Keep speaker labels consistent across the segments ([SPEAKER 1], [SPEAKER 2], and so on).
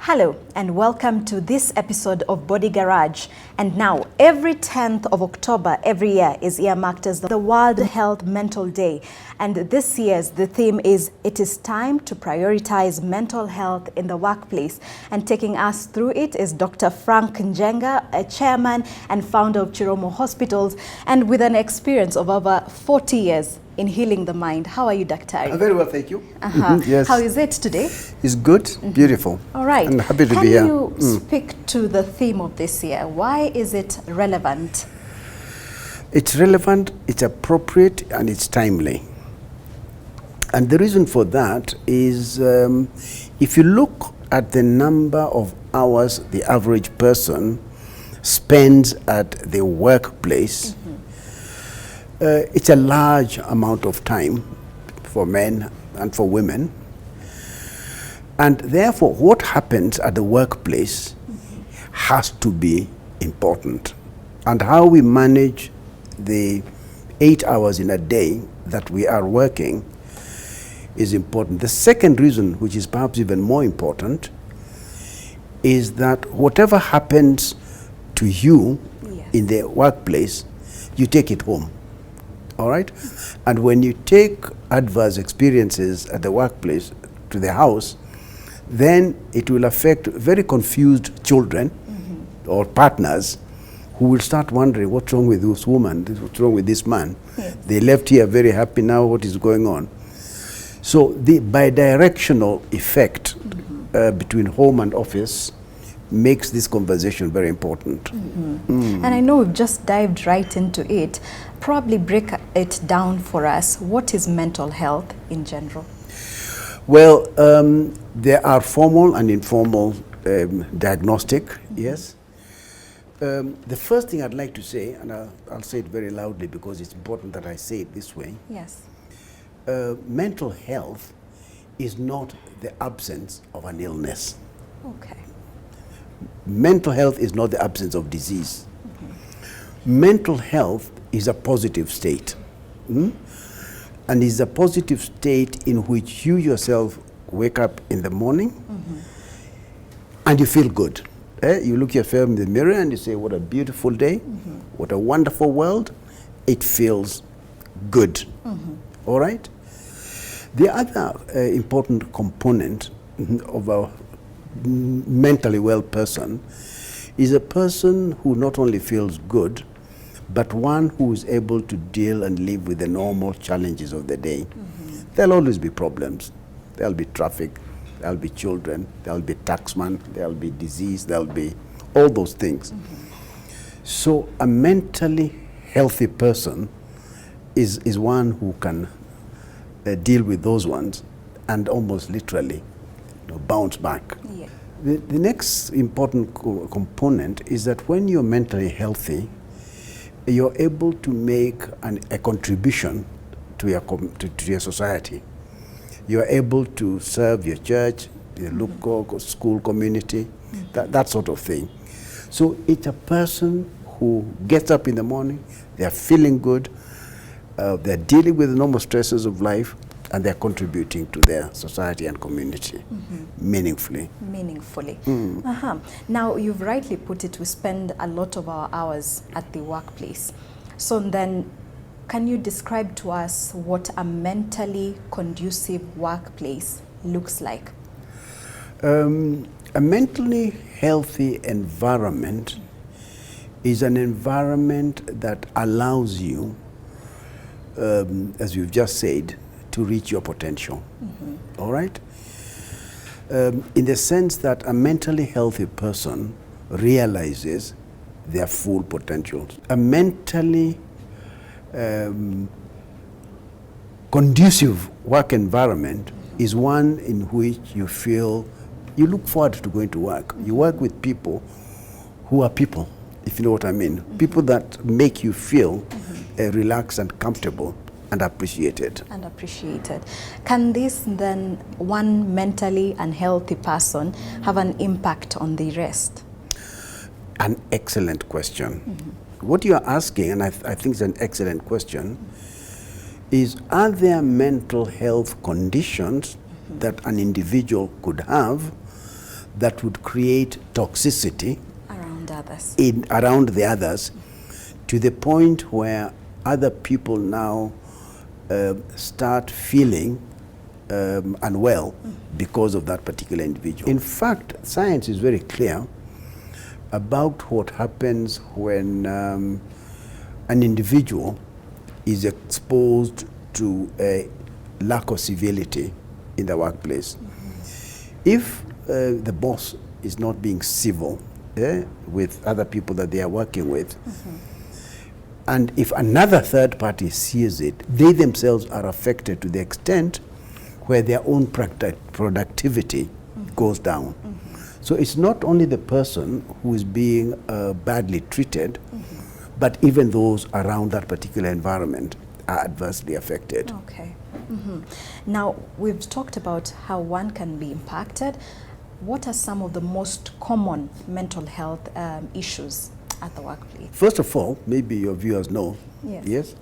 [SPEAKER 1] Hello and welcome to this episode of Body Garage. And now, every 10th of October every year is earmarked as the World Health Mental Day. And this year's the theme is, it is time to prioritize mental health in the workplace. And taking us through it is Dr. Frank Njenga, a chairman and founder of Chiromo Hospitals, and with an experience of over 40 years in healing the mind. How are you, Dr.?
[SPEAKER 2] Very well, thank you.
[SPEAKER 1] Yes. How is it today?
[SPEAKER 2] It's good, beautiful.
[SPEAKER 1] All right.
[SPEAKER 2] I'm happy to be here.
[SPEAKER 1] Can you speak to the theme of this year? Why is it relevant?
[SPEAKER 2] It's relevant, it's appropriate, and it's timely. And the reason for that is if you look at the number of hours the average person spends at the workplace, it's a large amount of time for men and for women. And therefore, what happens at the workplace has to be important. And how we manage the 8 hours in a day that we are working is important. The second reason, which is perhaps even more important, is that whatever happens to you in the workplace, you take it home. All right? And when you take adverse experiences at the workplace to the house, then it will affect very confused children or partners who will start wondering, what's wrong with this woman? What's wrong with this man? Yes. They left here very happy, now what is going on? So the bidirectional effect between home and office makes this conversation very important.
[SPEAKER 1] And I know we've just dived right into it. Probably break it down for us. What is mental health in general?
[SPEAKER 2] Well, there are formal and informal diagnostic, yes. The first thing I'd like to say, and I'll say it very loudly because it's important that I say it this way.
[SPEAKER 1] Yes.
[SPEAKER 2] Mental health is not the absence of an illness.
[SPEAKER 1] Okay.
[SPEAKER 2] Mental health is not the absence of disease. Mental health is a positive state. And is a positive state in which you yourself wake up in the morning and you feel good. You look yourself in the mirror and you say, what a beautiful day, what a wonderful world. It feels good. All right? The other important component of a mentally well person is a person who not only feels good, but one who is able to deal and live with the normal challenges of the day. There'll always be problems. There'll be traffic, there'll be children, there'll be taxman, there'll be disease, there'll be all those things. So a mentally healthy person is one who can deal with those ones and almost literally bounce back.
[SPEAKER 1] Yeah.
[SPEAKER 2] The next important component is that when you're mentally healthy, you're able to make a contribution to your society. You're able to serve your church, your local school community, that sort of thing. So it's a person who gets up in the morning, they're feeling good, they're dealing with the normal stresses of life, and they're contributing to their society and community meaningfully.
[SPEAKER 1] Meaningfully. Now, you've rightly put it, we spend a lot of our hours at the workplace. So then, can you describe to us what a mentally conducive workplace looks like?
[SPEAKER 2] A mentally healthy environment is an environment that allows you, as you've just said, to reach your potential. All right? In the sense that a mentally healthy person realizes their full potential. A mentally conducive work environment is one in which you feel, you look forward to going to work. You work with people who are people, if you know what I mean. People that make you feel relaxed and comfortable and appreciated.
[SPEAKER 1] And appreciated. Can this then, one mentally unhealthy person, have an impact on the rest?
[SPEAKER 2] An excellent question. What you are asking, and I think it's an excellent question, is are there mental health conditions that an individual could have that would create toxicity
[SPEAKER 1] around
[SPEAKER 2] the others, to the point where other people now start feeling unwell because of that particular individual. In fact, science is very clear about what happens when an individual is exposed to a lack of civility in the workplace. If the boss is not being civil with other people that they are working with, and if another third party sees it, they themselves are affected to the extent where their own productivity goes down. So it's not only the person who is being badly treated, but even those around that particular environment are adversely affected.
[SPEAKER 1] Okay. Now, we've talked about how one can be impacted. What are some of the most common mental health issues at the workplace?
[SPEAKER 2] First of all, maybe your viewers know, yes?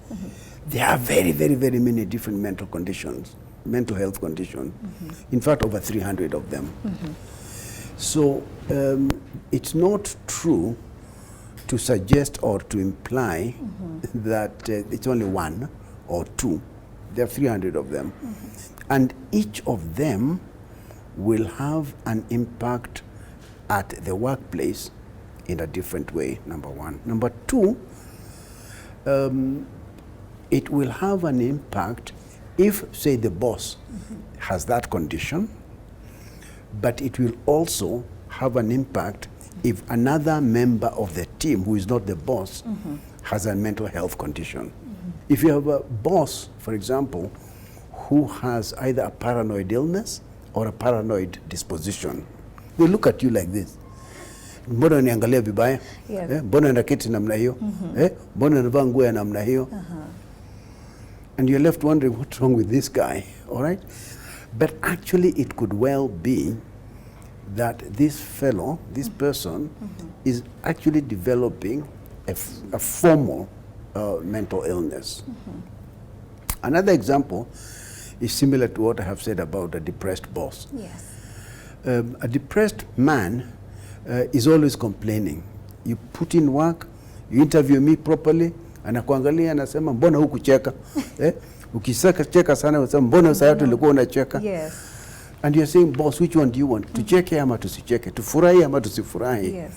[SPEAKER 2] There are very, very, very many different mental health conditions. In fact, over 300 of them. So it's not true to suggest or to imply that it's only one or two. There are 300 of them. And each of them will have an impact at the workplace in a different way, number one. Number two, it will have an impact if, say, the boss has that condition, but it will also have an impact if another member of the team who is not the boss has a mental health condition. If you have a boss, for example, who has either a paranoid illness or a paranoid disposition, they look at you like this. Mbona niangalia vibaya? Mbona naketi namna hiyo? Mbona navaa nguo ya namna hiyo? And you're left wondering, what's wrong with this guy? All right? But actually, it could well be that this fellow, this person, is actually developing a formal mental illness. Another example is similar to what I have said about a depressed boss.
[SPEAKER 1] Yes.
[SPEAKER 2] A depressed man is always complaining. You put in work, you interview me properly, anakuangalia anasema mbona hukucheka? Ukisaka cheka sana unasema mbona saa yote ulikuwa unacheka?
[SPEAKER 1] Yes.
[SPEAKER 2] And you're saying, boss, which one do you want? Tucheke ama tusicheke? Tufurahi ama tusifurahi?
[SPEAKER 1] Yes.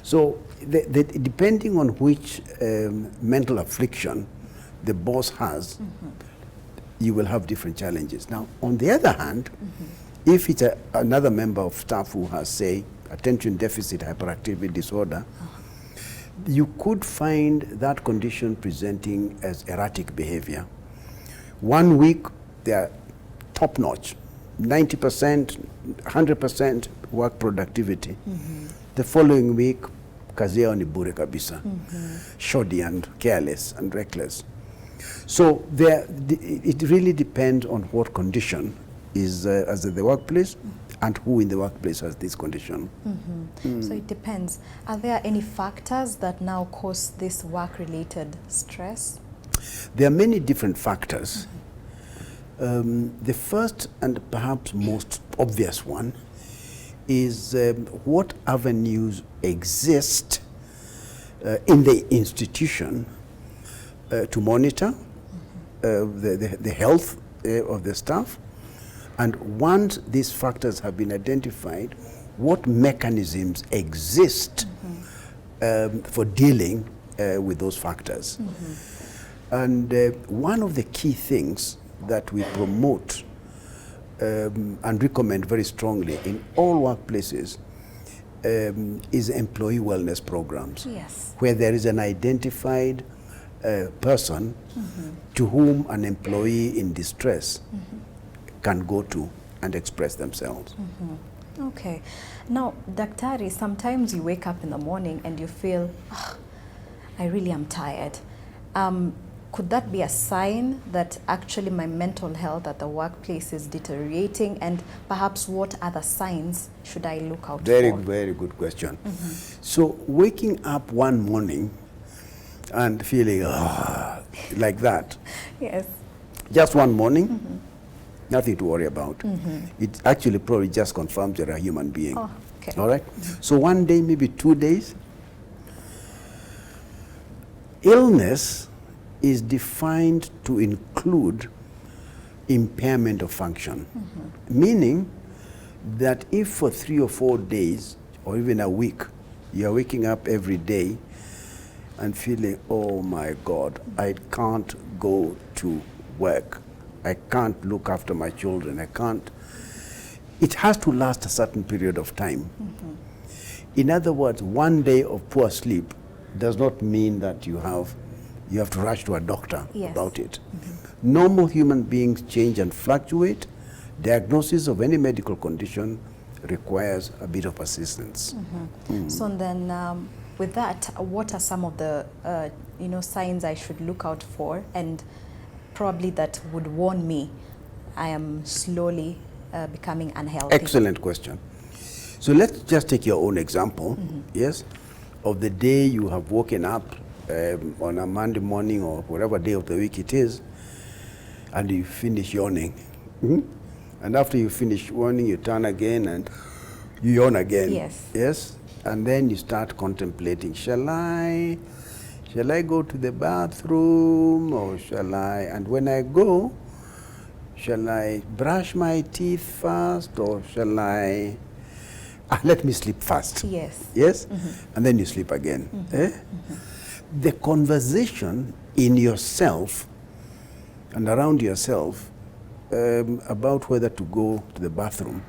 [SPEAKER 2] So depending on which mental affliction the boss has, you will have different challenges. Now, on the other hand, if it's another member of staff who has, say, attention deficit hyperactivity disorder, you could find that condition presenting as erratic behavior. 1 week, they're top-notch, 90%, 100% work productivity. The following week, kazi yao ni bure kabisa, shoddy and careless and reckless. So it really depends on what condition is as at the workplace and who in the workplace has this condition.
[SPEAKER 1] So it depends. Are there any factors that now cause this work-related stress?
[SPEAKER 2] There are many different factors. The first and perhaps most obvious one is what avenues exist in the institution to monitor the health of the staff. And once these factors have been identified, what mechanisms exist for dealing with those factors. And one of the key things that we promote and recommend very strongly in all workplaces is employee wellness programs.
[SPEAKER 1] Yes.
[SPEAKER 2] Where there is an identified person to whom an employee in distress can go to and express themselves.
[SPEAKER 1] Okay. Now, Daktari, sometimes you wake up in the morning and you feel, I really am tired. Could that be a sign that actually my mental health at the workplace is deteriorating, and perhaps what other signs should I look out for?
[SPEAKER 2] Very good question. So waking up one morning and feeling like that,
[SPEAKER 1] yes,
[SPEAKER 2] just one morning, nothing to worry about. It actually probably just confirms you're a human being.
[SPEAKER 1] Oh, okay. Okay.
[SPEAKER 2] All right? So one day, maybe 2 days. Illness is defined to include impairment of function, meaning that if for 3 or 4 days or even a week you're waking up every day and feeling, oh my God, I can't go to work, I can't look after my children, I can't, it has to last a certain period of time. In other words, 1 day of poor sleep does not mean that you have to rush to a doctor about it. Normal human beings change and fluctuate. Diagnosis of any medical condition requires a bit of persistence.
[SPEAKER 1] So then, with that, what are some of the signs I should look out for, and probably that would warn me I am slowly becoming unhealthy?
[SPEAKER 2] Excellent question. So let's just take your own example, yes, of the day you have woken up on a Monday morning or whatever day of the week it is, and you finish yawning. And after you finish yawning, you turn again and you yawn again.
[SPEAKER 1] Yes.
[SPEAKER 2] Yes. And then you start contemplating, shall I go to the bathroom, or shall I? And when I go, shall I brush my teeth first, or shall I? Let me sleep first.
[SPEAKER 1] Yes.
[SPEAKER 2] Yes? And then you sleep again. The conversation in yourself and around yourself about whether to go to the bathroom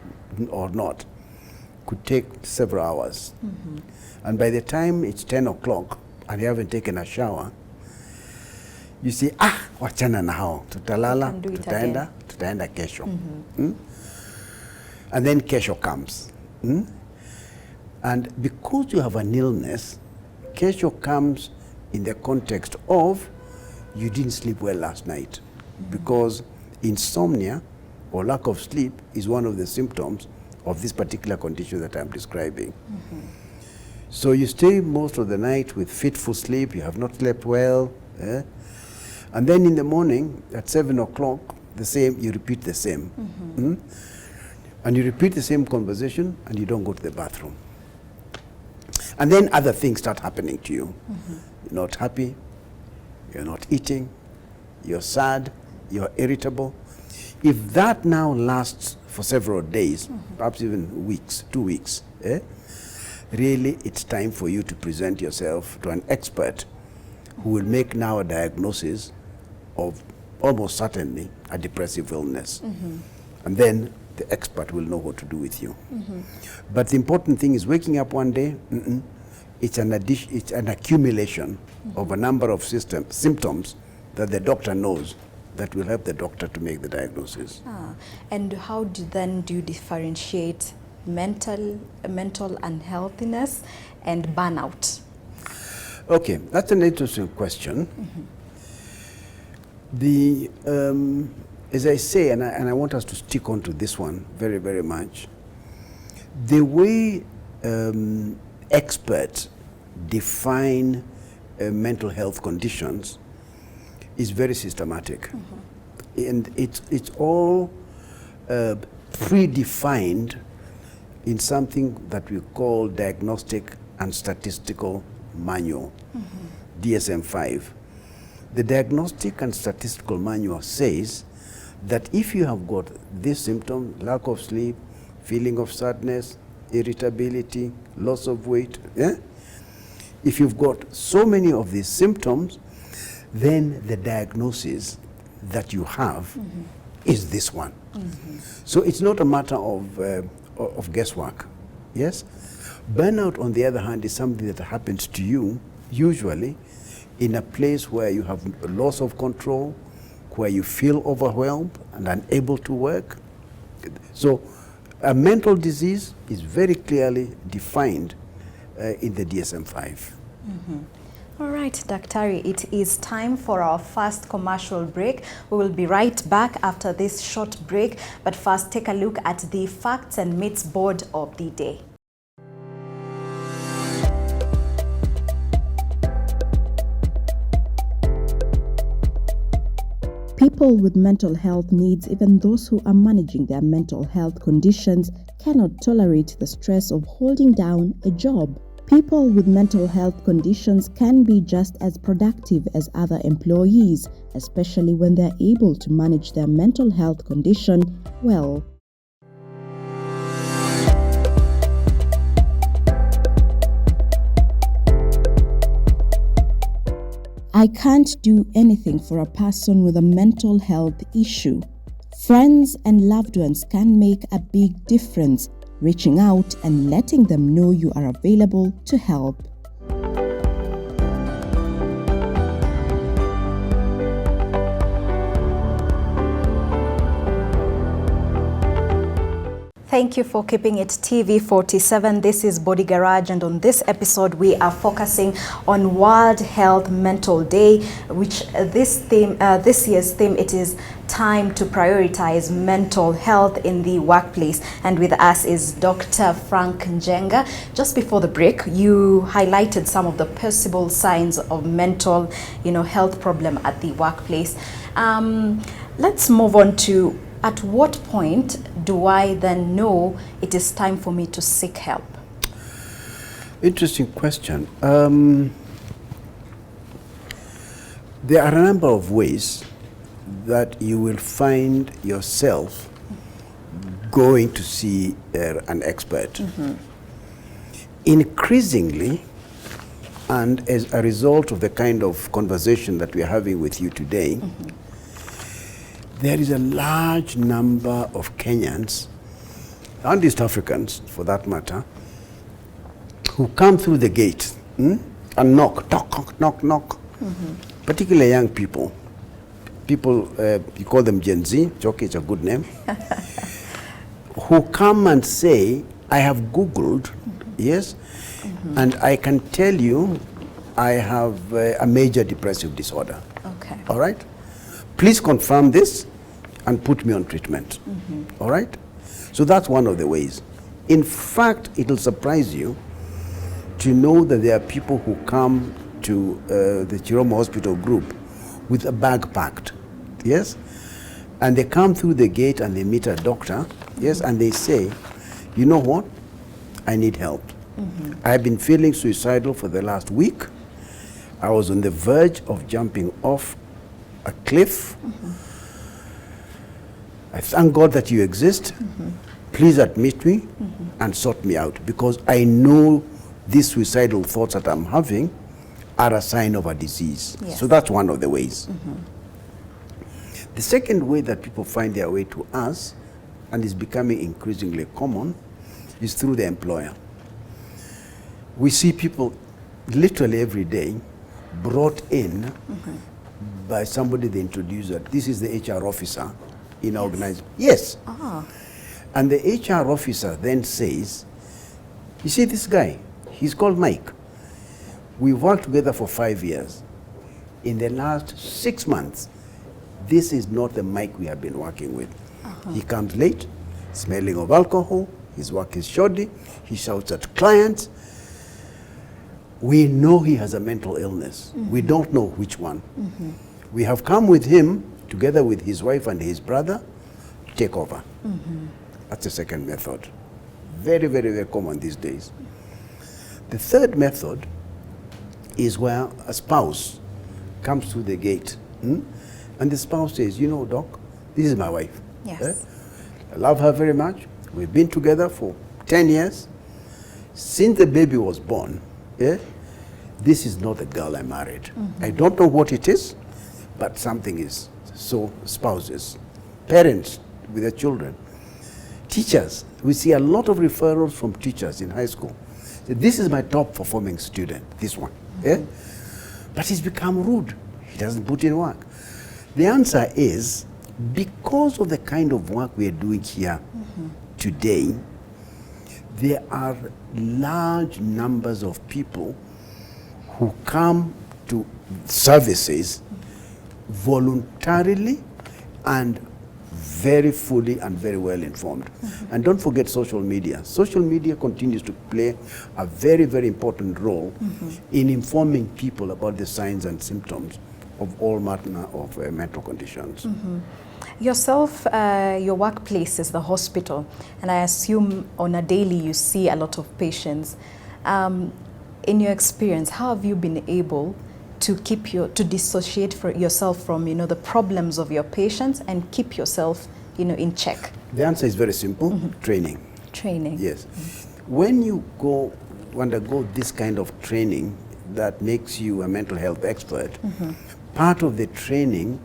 [SPEAKER 2] or not could take several hours. And by the time it's 10 o'clock and you haven't taken a shower, you say, wachana na hao, tutalala, tutaenda kesho. And then kesho comes. And because you have an illness, kesho comes in the context of you didn't sleep well last night, because insomnia or lack of sleep is one of the symptoms of this particular condition that I'm describing. So you stay most of the night with fitful sleep, you have not slept well, and then in the morning at 7 o'clock, you repeat the same. And you repeat the same conversation and you don't go to the bathroom. And then other things start happening to you. You're not happy, you're not eating, you're sad, you're irritable. If that now lasts for several days, perhaps even weeks, 2 weeks, really it's time for you to present yourself to an expert who will make now a diagnosis of almost certainly a depressive illness. And then the expert will know what to do with you. But the important thing is waking up one day, it's an accumulation of a number of symptoms that the doctor knows that will help the doctor to make the diagnosis.
[SPEAKER 1] And how do you differentiate mental unhealthiness and burnout?
[SPEAKER 2] Okay, that's an interesting question. As I say, and I want us to stick on to this one very, very much, the way experts define mental health conditions is very systematic. And it's all predefined in something that we call Diagnostic and Statistical Manual, DSM-5. The Diagnostic and Statistical Manual says that if you have got this symptom, lack of sleep, feeling of sadness, irritability, loss of weight, if you've got so many of these symptoms, then the diagnosis that you have is this one. So it's not a matter of guesswork. Yes? Burnout, on the other hand, is something that happens to you usually in a place where you have a loss of control, where you feel overwhelmed and unable to work. So a mental disease is very clearly defined in the DSM-5.
[SPEAKER 1] All right, Daktari, it is time for our first commercial break. We will be right back after this short break, but first take a look at the facts and myths board of the day. People with mental health needs, even those who are managing their mental health conditions, cannot tolerate the stress of holding down a job. People with mental health conditions can be just as productive as other employees, especially when they're able to manage their mental health condition well. I can't do anything for a person with a mental health issue. Friends and loved ones can make a big difference, reaching out and letting them know you are available to help. Thank you for keeping it TV47. This is Body Garage, and on this episode we are focusing on World Health Mental Day, which this year's theme, it is time to prioritize mental health in the workplace. And with us is Dr. Frank Njenga. Just before the break, you highlighted some of the possible signs of mental, health problem at the workplace. Let's move on to, at what point do I then know it is time for me to seek help?
[SPEAKER 2] Interesting question. There are a number of ways that you will find yourself going to see an expert. Mm-hmm. Increasingly, and as a result of the kind of conversation that we are having with you today, mm-hmm. there is a large number of Kenyans, and East Africans for that matter, who come through the gate and knock, knock. Mm-hmm. Particularly young people. People, you call them Gen Z, Jockey is a good name, who come and say, I have Googled, mm-hmm. yes, mm-hmm. and I can tell you I have a major depressive disorder.
[SPEAKER 1] Okay.
[SPEAKER 2] All right? Please confirm this and put me on treatment. Mm-hmm. All right? So that's one of the ways. In fact, it will surprise you to know that there are people who come to the Chiromo Hospital group with a bag packed, yes? And they come through the gate and they meet a doctor, yes? And they say, you know what? I need help. Mm-hmm. I've been feeling suicidal for the last week. I was on the verge of jumping off a cliff. Mm-hmm. I thank God that you exist. Mm-hmm. Please admit me mm-hmm. and sort me out, because I know these suicidal thoughts that I'm having are a sign of a disease. Yes. So that's one of the ways. Mm-hmm. The second way that people find their way to us, and is becoming increasingly common, is through the employer. We see people literally every day brought in mm-hmm. by somebody they introduce that this is the HR officer in our organization. Yes. Ah. And the HR officer then says, you see this guy, he's called Mike. We've worked together for 5 years. In the last 6 months, this is not the Mike we have been working with. Uh-huh. He comes late, smelling of alcohol, his work is shoddy, he shouts at clients. We know he has a mental illness. Mm-hmm. We don't know which one. Mm-hmm. We have come with him, together with his wife and his brother, to take over. Mm-hmm. That's the second method. Very, very, very common these days. The third method is where a spouse comes through the gate, and the spouse says, you know, doc, this is my wife.
[SPEAKER 1] Yes.
[SPEAKER 2] I love her very much. We've been together for 10 years. Since the baby was born, this is not the girl I married. Mm-hmm. I don't know what it is, but something is. So spouses, parents with their children, teachers, we see a lot of referrals from teachers in high school. This is my top performing student, this one. Mm-hmm. But he's become rude. He doesn't put in work. The answer is, because of the kind of work we are doing here mm-hmm. today, there are large numbers of people who come to services voluntarily and very fully and very well informed. Mm-hmm. And don't forget social media. Social media continues to play a very, very important role mm-hmm. in informing people about the signs and symptoms of all manner of mental conditions.
[SPEAKER 1] Yourself, your workplace is the hospital, and I assume on a daily you see a lot of patients. In your experience, how have you been able to dissociate yourself from, the problems of your patients and keep yourself, in check?
[SPEAKER 2] The answer is very simple: training.
[SPEAKER 1] Training.
[SPEAKER 2] Yes. When you undergo this kind of training that makes you a mental health expert, part of the training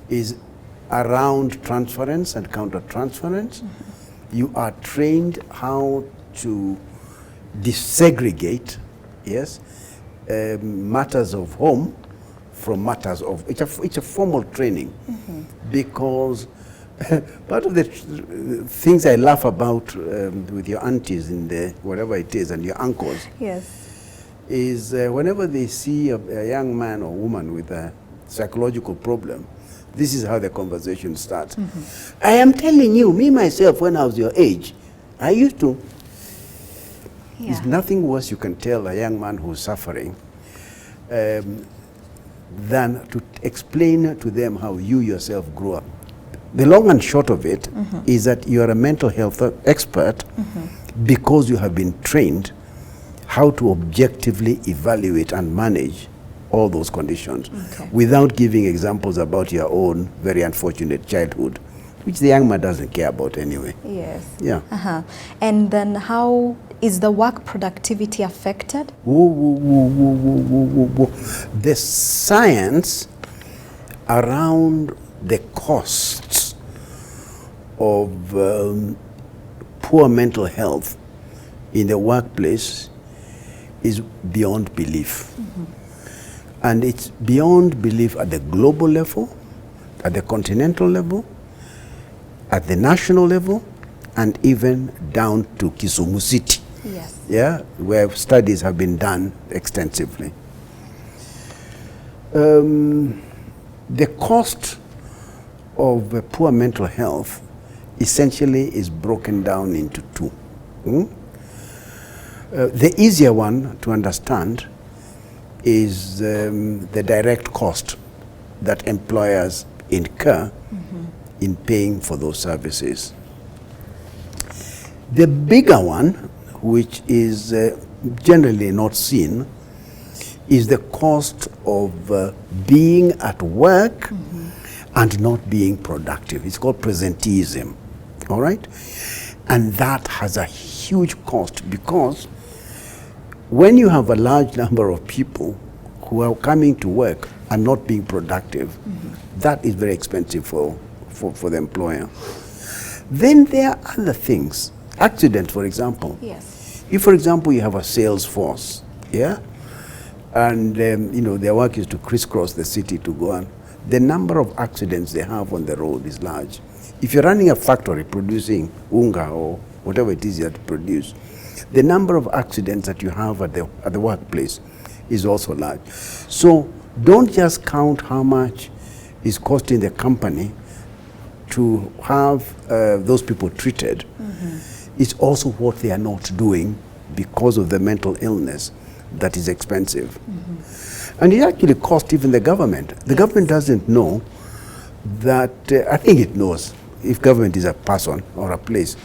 [SPEAKER 2] is around transference and counter-transference. You are trained how to desegregate, yes, matters of home from matters of, it's a formal training, because part of the things I laugh about with your aunties in the whatever it is and your uncles,
[SPEAKER 1] Yes,
[SPEAKER 2] is whenever they see a young man or woman with a psychological problem, this is how the conversation starts. I am telling you, me myself, when I was your age, I used to. There's nothing worse you can tell a young man who's suffering than to explain to them how you yourself grew up. The long and short of it is that you are a mental health expert because you have been trained how to objectively evaluate and manage all those conditions without giving examples about your own very unfortunate childhood, which the young man doesn't care about anyway.
[SPEAKER 1] Yes.
[SPEAKER 2] Yeah.
[SPEAKER 1] And then how is the work productivity affected?
[SPEAKER 2] The science around the costs of poor mental health in the workplace is beyond belief. And it's beyond belief at the global level, at the continental level, at the national level, and even down to Kisumu City.
[SPEAKER 1] Yes.
[SPEAKER 2] Yeah, where studies have been done extensively. The cost of poor mental health essentially is broken down into two. The easier one to understand is the direct cost that employers incur in paying for those services. The bigger one, which is generally not seen, is the cost of being at work and not being productive. It's called presenteeism, all right? And that has a huge cost, because when you have a large number of people who are coming to work and not being productive, that is very expensive for the employer. Then there are other things. Accidents, for example.
[SPEAKER 1] Yes.
[SPEAKER 2] If, for example, you have a sales force, yeah, and their work is to crisscross the city to go on, the number of accidents they have on the road is large. If you're running a factory producing unga or whatever it is you have to produce, the number of accidents that you have at the workplace is also large. So don't just count how much is costing the company to have those people treated. It's also what they are not doing because of the mental illness that is expensive. And it actually costs even the government. The government doesn't know that, I think it knows, if government is a person or a place,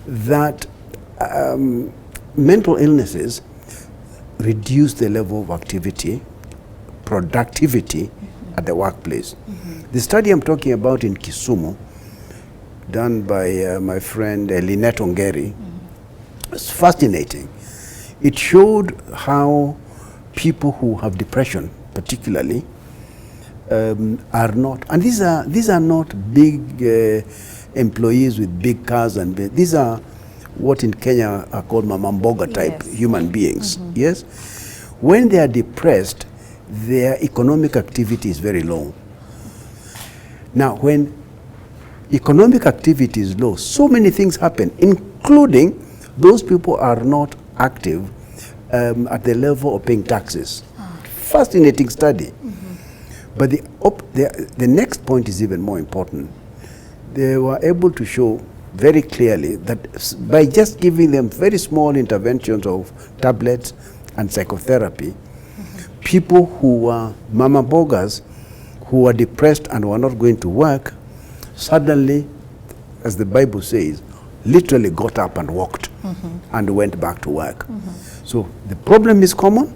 [SPEAKER 2] that mental illnesses reduce the level of activity, productivity at the workplace. The study I'm talking about in Kisumu, done by my friend Lynette Ongeri, was fascinating. It showed how people who have depression, particularly, are not, and these are not big employees with big cars, and these are what in Kenya are called mamamboga type human beings. Yes, when they are depressed, their economic activity is very low. Now, when economic activity is low, so many things happen, including those people are not active at the level of paying taxes. Fascinating study. But the next point is even more important. They were able to show very clearly that by just giving them very small interventions of tablets and psychotherapy, people who were mama boggers, who were depressed and were not going to work, suddenly, as the Bible says, literally got up and walked and went back to work. So the problem is common,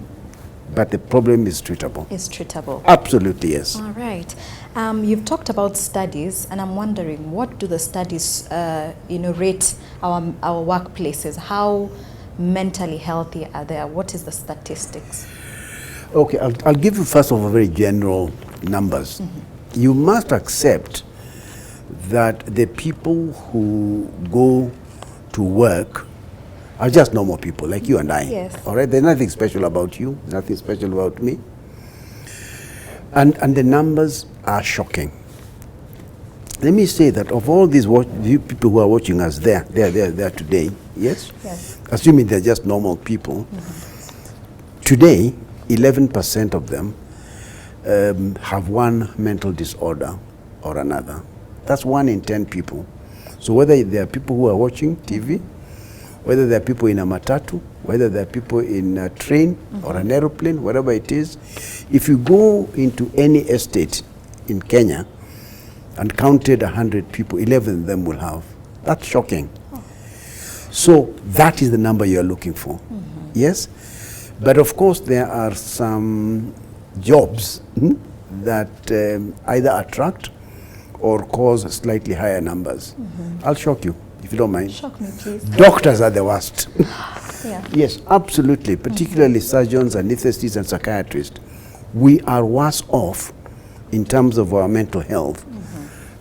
[SPEAKER 2] but the problem is treatable.
[SPEAKER 1] Is treatable.
[SPEAKER 2] Absolutely, yes.
[SPEAKER 1] All right. You've talked about studies, and I'm wondering, what do the studies, rate our workplaces? How mentally healthy are they? What is the statistics?
[SPEAKER 2] Okay, I'll give you first of all very general numbers. You must accept that the people who go to work are just normal people like you and I.
[SPEAKER 1] Yes.
[SPEAKER 2] All right, there's nothing special about you, nothing special about me. And the numbers are shocking. Let me say that of all these people who are watching us there today, yes?
[SPEAKER 1] Yes.
[SPEAKER 2] Assuming they're just normal people, today, 11% of them have one mental disorder or another. That's 1 in 10 people. So whether there are people who are watching TV, whether there are people in a matatu, whether there are people in a train or an aeroplane, whatever it is, if you go into any estate in Kenya and counted 100 people, 11 of them will have. That's shocking. So that is the number you're looking for. Yes? But of course there are some jobs that either attract or cause slightly higher numbers. I'll shock you, if you don't mind.
[SPEAKER 1] Shock me, please.
[SPEAKER 2] Doctors are the worst.
[SPEAKER 1] Yeah.
[SPEAKER 2] Yes, absolutely, particularly surgeons, anesthetists, and psychiatrists. We are worse off in terms of our mental health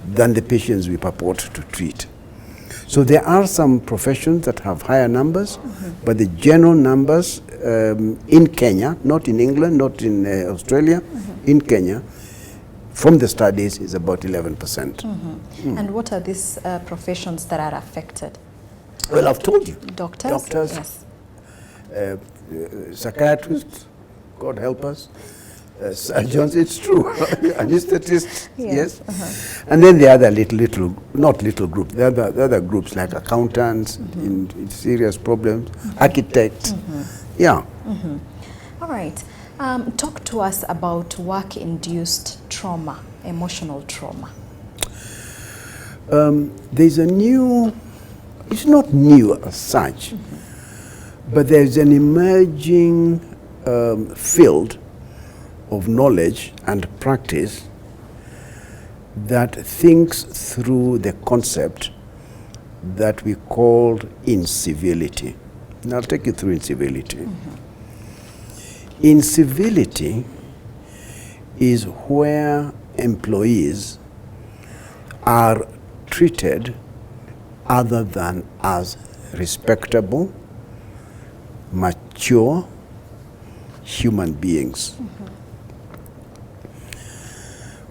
[SPEAKER 2] than the patients we purport to treat. So there are some professions that have higher numbers, but the general numbers in Kenya, not in England, not in Australia, in Kenya, from the studies is about 11%.
[SPEAKER 1] And what are these professions that are affected?
[SPEAKER 2] Well, I've told you.
[SPEAKER 1] Doctors?
[SPEAKER 2] Doctors,
[SPEAKER 1] Yes.
[SPEAKER 2] Psychiatrists, God help us, surgeons, it's true, anesthetists, yes. And then the other not little group, the other groups like accountants in serious problems, architects, yeah.
[SPEAKER 1] All right. Talk to us about work-induced trauma, emotional trauma.
[SPEAKER 2] There's a new, it's not new as such, but there's an emerging field of knowledge and practice that thinks through the concept that we called incivility. Now I'll take you through incivility. Incivility is where employees are treated other than as respectable, mature human beings.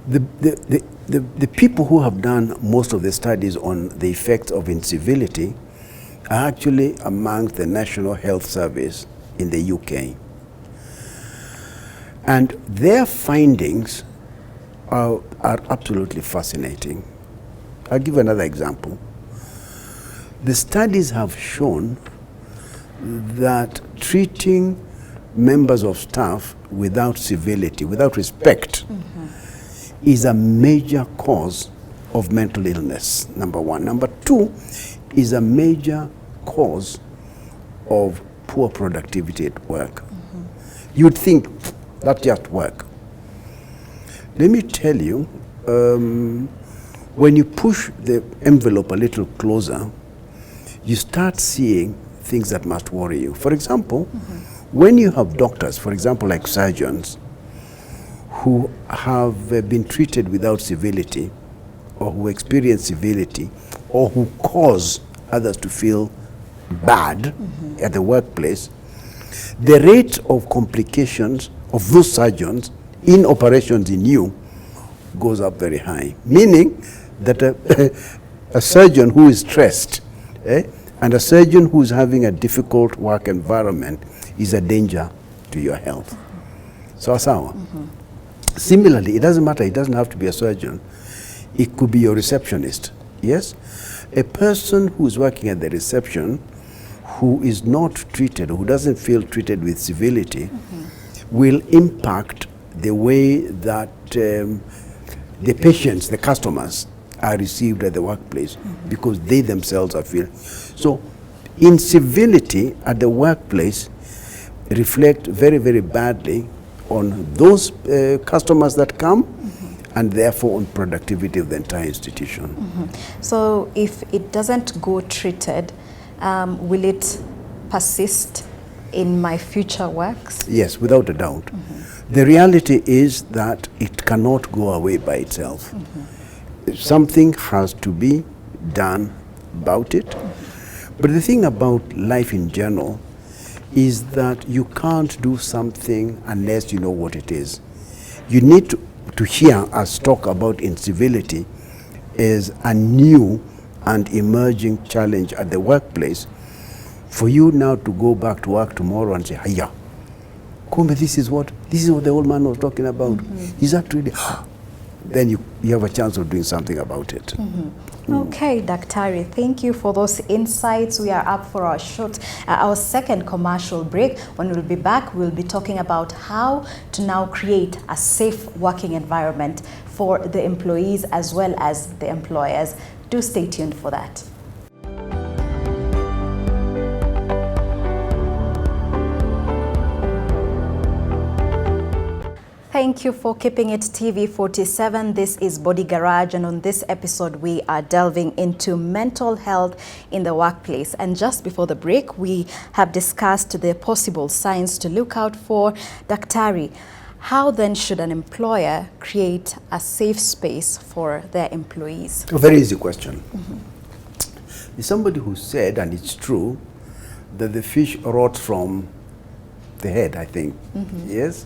[SPEAKER 2] The people who have done most of the studies on the effects of incivility are actually among the National Health Service in the UK. And their findings are absolutely fascinating. I'll give another example. The studies have shown that treating members of staff without civility, without respect, is a major cause of mental illness, number one. Number two, is a major cause of poor productivity at work. You'd think that's just work. Let me tell you, when you push the envelope a little closer, you start seeing things that must worry you. For example, when you have doctors, for example, like surgeons, who have been treated without civility, or who experience civility, or who cause others to feel bad at the workplace, the rate of complications of those surgeons in operations in you goes up very high. Meaning that a surgeon who is stressed and a surgeon who is having a difficult work environment is a danger to your health. So, similarly, it doesn't matter, it doesn't have to be a surgeon. It could be your receptionist, yes? A person who is working at the reception who is not treated, who doesn't feel treated with civility, will impact the way that the patients, the customers, are received at the workplace, because they themselves are feel. So incivility at the workplace reflect very, very badly on those customers that come, and therefore on productivity of the entire institution.
[SPEAKER 1] So if it doesn't go treated, will it persist in my future works?
[SPEAKER 2] Yes, without a doubt. The reality is that it cannot go away by itself. Something has to be done about it. But the thing about life in general is that you can't do something unless you know what it is. You need to hear us talk about incivility as a new and emerging challenge at the workplace. For you now to go back to work tomorrow and say, hiya, Kumbe, this is what the old man was talking about. Is that really? Then you have a chance of doing something about it.
[SPEAKER 1] Okay, Daktari, thank you for those insights. We are up for our second commercial break. When we'll be back, we'll be talking about how to now create a safe working environment for the employees as well as the employers. Do stay tuned for that. Thank you for keeping it TV 47. This is Body Garage, and on this episode we are delving into mental health in the workplace. And just before the break, we have discussed the possible signs to look out for. Daktari, how then should an employer create a safe space for their employees?
[SPEAKER 2] A very easy question. There's somebody who said, and it's true, that the fish rots from the head, I think. Yes?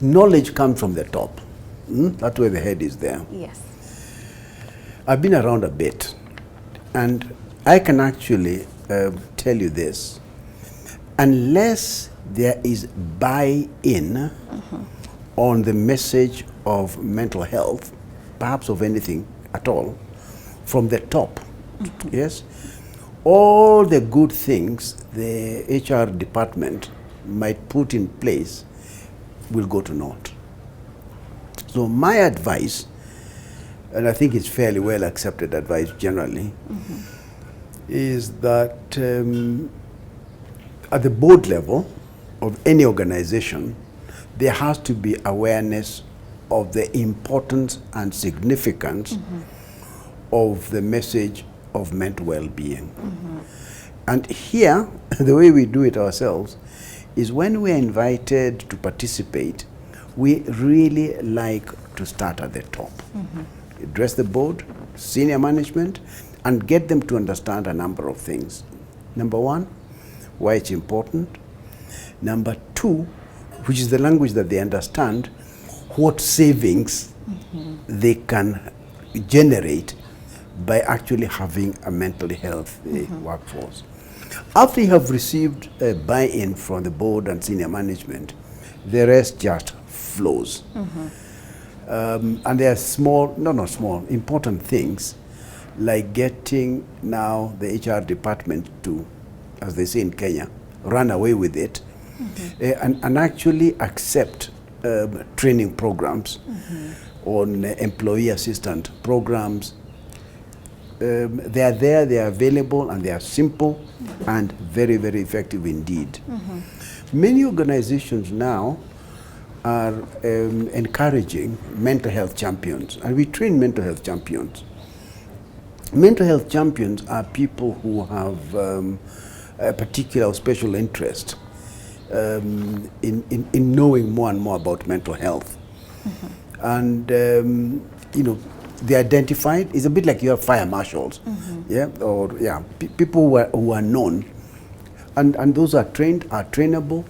[SPEAKER 2] Knowledge comes from the top. That's where the head is there.
[SPEAKER 1] Yes.
[SPEAKER 2] I've been around a bit, and I can actually tell you this. Unless there is buy-in on the message of mental health, perhaps of anything at all, from the top, yes, all the good things the HR department might put in place will go to naught. So my advice, and I think it's fairly well accepted advice generally, is that at the board level of any organization, there has to be awareness of the importance and significance of the message of mental well-being. And here, the way we do it ourselves is when we're invited to participate, we really like to start at the top. Address the board, senior management, and get them to understand a number of things. Number one, why it's important. Number two, which is the language that they understand, what savings they can generate by actually having a mentally healthy workforce. After you have received a buy-in from the board and senior management, the rest just flows. And there are small, not small, important things like getting now the HR department to, as they say in Kenya, run away with it and actually accept training programs on employee assistant programs. They are there, they are available, and they are simple and very, very effective indeed. Many organizations now are encouraging mental health champions, and we train mental health champions. Mental health champions are people who have a particular or special interest in knowing more and more about mental health. And, you know, they identified, it's a bit like you have fire marshals, people who are known, and those are trained, are trainable,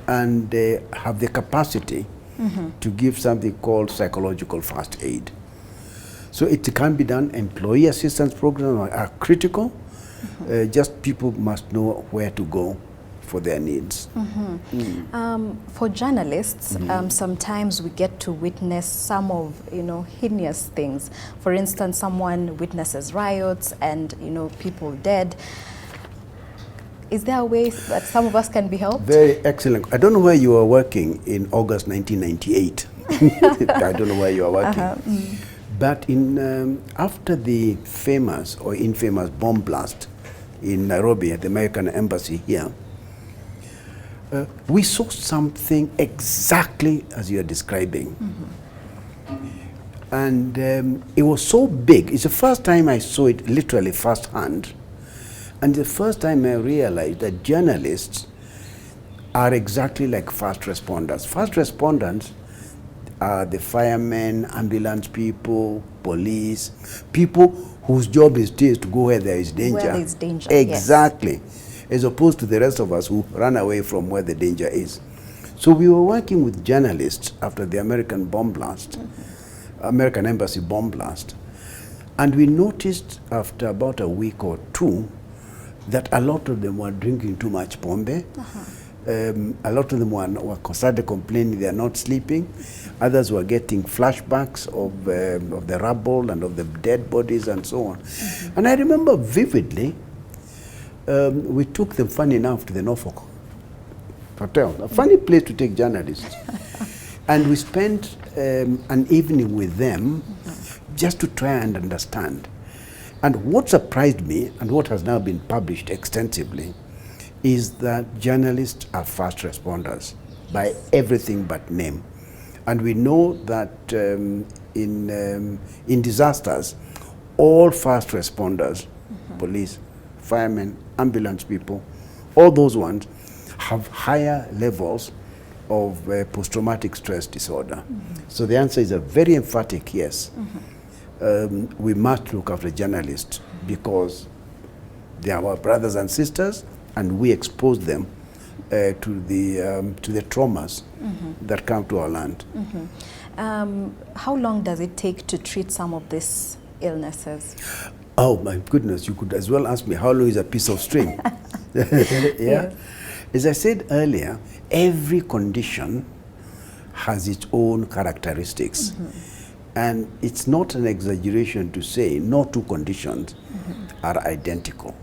[SPEAKER 2] and they have the capacity to give something called psychological first aid. So it can be done. Employee assistance programs are critical. Just people must know where to go for their needs.
[SPEAKER 1] For journalists, sometimes we get to witness some of, heinous things. For instance, someone witnesses riots and, people dead. Is there a way that some of us can be helped?
[SPEAKER 2] Very excellent. I don't know where you were working in August 1998. I don't know where you are working. But in after the famous or infamous bomb blast in Nairobi at the American Embassy here, we saw something exactly as you are describing. And it was so big. It's the first time I saw it literally firsthand. And the first time I realized that journalists are exactly like fast responders. Fast responders are the firemen, ambulance people, police, people whose job is to go where there is danger.
[SPEAKER 1] Where there is danger,
[SPEAKER 2] exactly. Yes. As opposed to the rest of us who run away from where the danger is. So we were working with journalists after the American bomb blast, American Embassy bomb blast. And we noticed after about a week or two that a lot of them were drinking too much pombe. A lot of them were started complaining they are not sleeping. Others were getting flashbacks of the rubble and of the dead bodies and so on. And I remember vividly, we took them, funny enough, to the Norfolk Hotel, a funny place to take journalists. And we spent an evening with them just to try and understand. And what surprised me, and what has now been published extensively, is that journalists are fast responders by everything but name. And we know that in disasters, all fast responders, police, firemen, ambulance people, all those ones have higher levels of post-traumatic stress disorder. So the answer is a very emphatic yes. We must look after journalists because they are our brothers and sisters, and we expose them to the traumas that come to our land.
[SPEAKER 1] How long does it take to treat some of these illnesses?
[SPEAKER 2] Oh my goodness, you could as well ask me how long is a piece of string. Yeah. As I said earlier, every condition has its own characteristics. And it's not an exaggeration to say no two conditions are identical.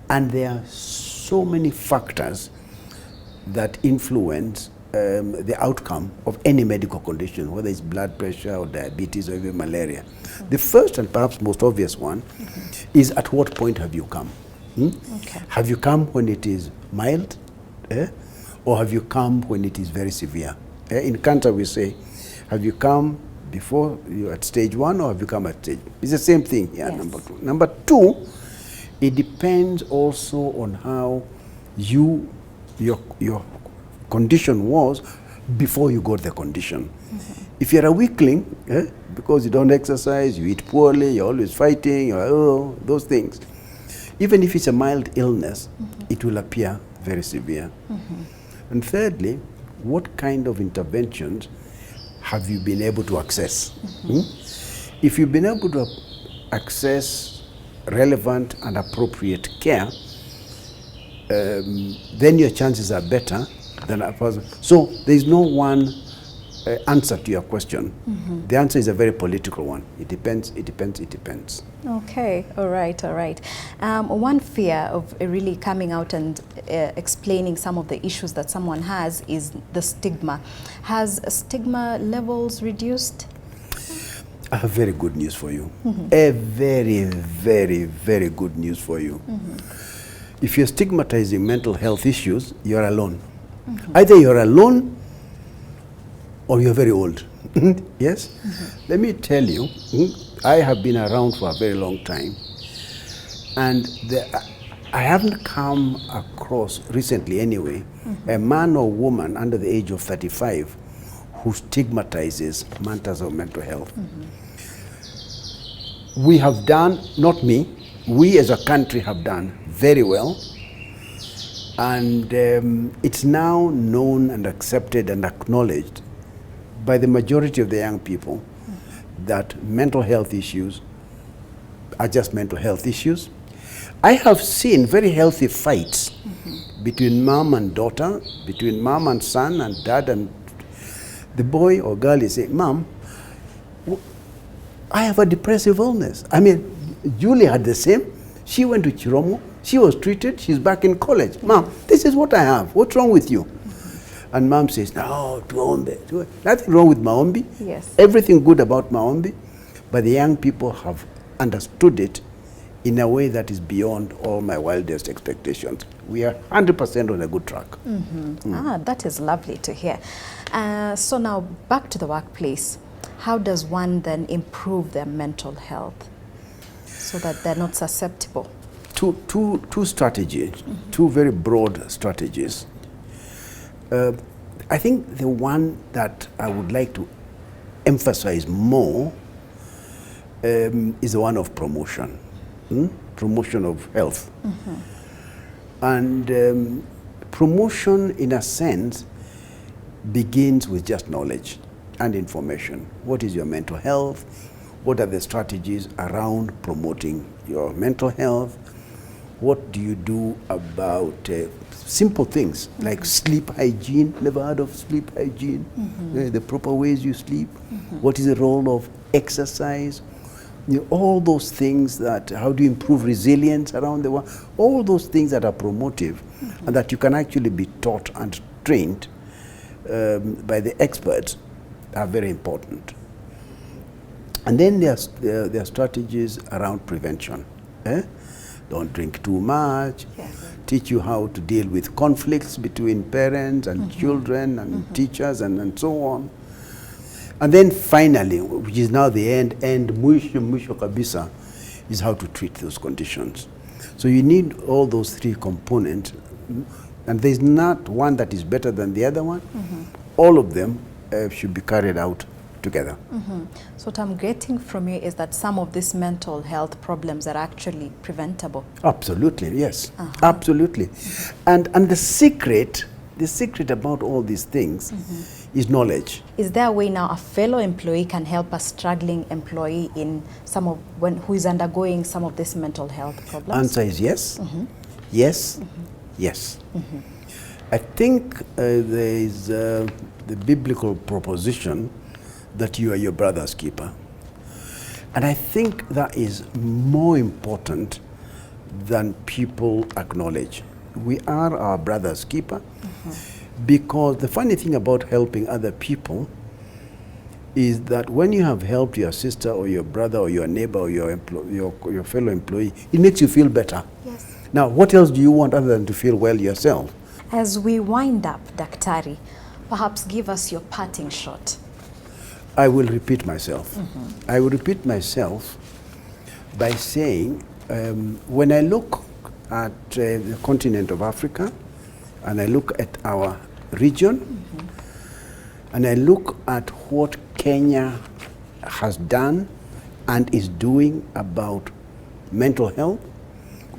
[SPEAKER 2] And there are so many factors that influence the outcome of any medical condition, whether it's blood pressure or diabetes or even malaria. The first and perhaps most obvious one is at what point have you come? Have you come when it is mild? Or have you come when it is very severe? In cancer we say, have you come before you're at stage 1 or have you come at stage? It's the same thing here, number 2. Number 2, it depends also on how your condition was before you got the condition. If you're a weakling, because you don't exercise, you eat poorly, you're always fighting, those things, even if it's a mild illness, it will appear very severe. And thirdly, what kind of interventions have you been able to access? If you've been able to access relevant and appropriate care, then your chances are better than a person. So there's no one answer to your question. The answer is a very political one. It depends, it depends, it depends.
[SPEAKER 1] Okay, all right, all right. One fear of really coming out and explaining some of the issues that someone has is the stigma. Has stigma levels reduced?
[SPEAKER 2] I have very good news for you. A very, very, very good news for you. If you're stigmatizing mental health issues, you're alone. Either you're alone or you're very old. Yes? Let me tell you, I have been around for a very long time, and I haven't come across, recently anyway, a man or woman under the age of 35 who stigmatizes matters of mental health. We have done, not me, we as a country have done very well, and it's now known and accepted and acknowledged by the majority of the young people that mental health issues are just mental health issues. I have seen very healthy fights between mom and daughter, between mom and son and dad, and the boy or girl is saying, Mom, I have a depressive illness. I mean, Julie had the same. She went to Chiromo. She was treated. She's back in college. Mom, this is what I have. What's wrong with you? And mom says, no, Tuombe. Nothing wrong with Maombi.
[SPEAKER 1] Yes.
[SPEAKER 2] Everything good about Maombi. But the young people have understood it in a way that is beyond all my wildest expectations. We are 100% on a good track.
[SPEAKER 1] That is lovely to hear. So now back to the workplace. How does one then improve their mental health so that they're not susceptible?
[SPEAKER 2] Two strategies, two very broad strategies. I think the one that I would like to emphasize more is the one of promotion, promotion of health. And promotion, in a sense, begins with just knowledge and information. What is your mental health? What are the strategies around promoting your mental health? What do you do about simple things like sleep hygiene? Never heard of sleep hygiene? The proper ways you sleep. What is the role of exercise? You know, all those things that, how do you improve resilience around the world? All those things that are promotive and that you can actually be taught and trained by the experts are very important. And then there are strategies around prevention. Don't drink too much.
[SPEAKER 1] Yes.
[SPEAKER 2] Teach you how to deal with conflicts between parents and children and teachers and so on. And then finally, which is now the end, mwisho kabisa, is how to treat those conditions. So you need all those three components, and there's not one that is better than the other one. All of them should be carried out together.
[SPEAKER 1] So what I'm getting from you is that some of these mental health problems are actually preventable.
[SPEAKER 2] Absolutely, yes. Absolutely. And the secret about all these things is knowledge.
[SPEAKER 1] Is there a way now a fellow employee can help a struggling employee in who is undergoing some of these mental health problems?
[SPEAKER 2] Answer is yes. Yes. Yes. I think there is the biblical proposition that you are your brother's keeper. And I think that is more important than people acknowledge. We are our brother's keeper because the funny thing about helping other people is that when you have helped your sister or your brother or your neighbor or your fellow employee, it makes you feel better.
[SPEAKER 1] Yes.
[SPEAKER 2] Now, what else do you want other than to feel well yourself?
[SPEAKER 1] As we wind up, Daktari, perhaps give us your parting shot.
[SPEAKER 2] I will repeat myself. I will repeat myself by saying, when I look at the continent of Africa, and I look at our region, and I look at what Kenya has done and is doing about mental health,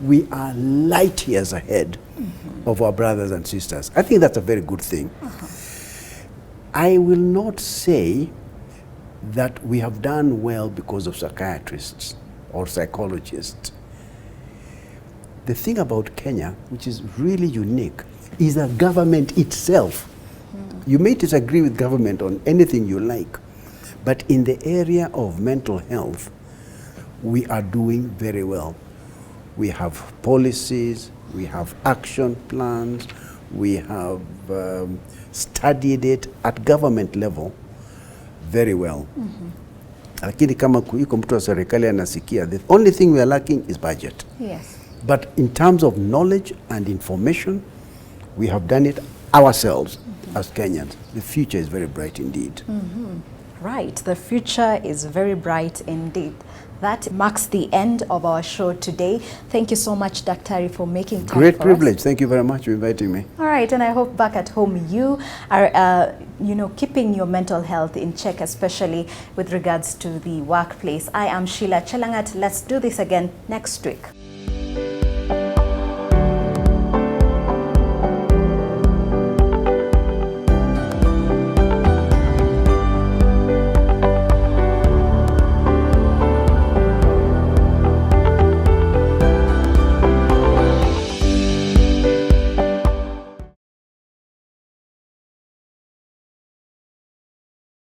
[SPEAKER 2] we are light years ahead of our brothers and sisters. I think that's a very good thing. I will not say that we have done well because of psychiatrists or psychologists. The thing about Kenya, which is really unique, is the government itself. You may disagree with government on anything you like, but in the area of mental health, we are doing very well. We have policies, we have action plans, we have studied it at government level very well. Lakini kama yuko mtu wa serikali anasikia, the only thing we are lacking is budget.
[SPEAKER 1] Yes.
[SPEAKER 2] But in terms of knowledge and information, we have done it ourselves as Kenyans. The future is very bright indeed.
[SPEAKER 1] Right, the future is very bright indeed. That marks the end of our show today. Thank you so much, Daktari, for making time
[SPEAKER 2] Great
[SPEAKER 1] for
[SPEAKER 2] privilege.
[SPEAKER 1] us.
[SPEAKER 2] Thank you very much for inviting me.
[SPEAKER 1] All right, and I hope back at home you are, keeping your mental health in check, especially with regards to the workplace. I am Sheila Chelangat. Let's do this again next week.